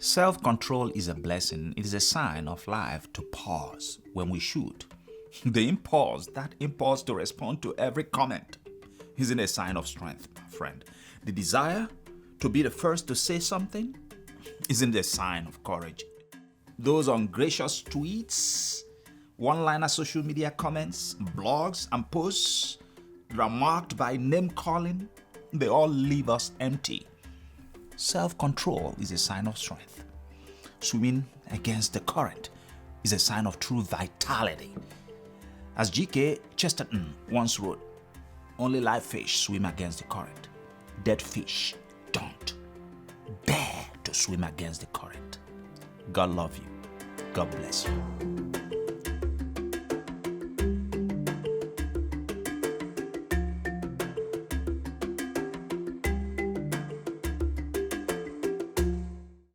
Self-control is a blessing. It is a sign of life to pause when we should. That impulse to respond to every comment, isn't a sign of strength, my friend. The desire to be the first to say something isn't a sign of courage. Those ungracious tweets, one-liner social media comments, blogs, and posts that are marked by name-calling, they all leave us empty. Self-control is a sign of strength. Swimming against the current is a sign of true vitality. As G.K. Chesterton once wrote, only live fish swim against the current. Dead fish don't. Dare to swim against the current. God love you. God bless you.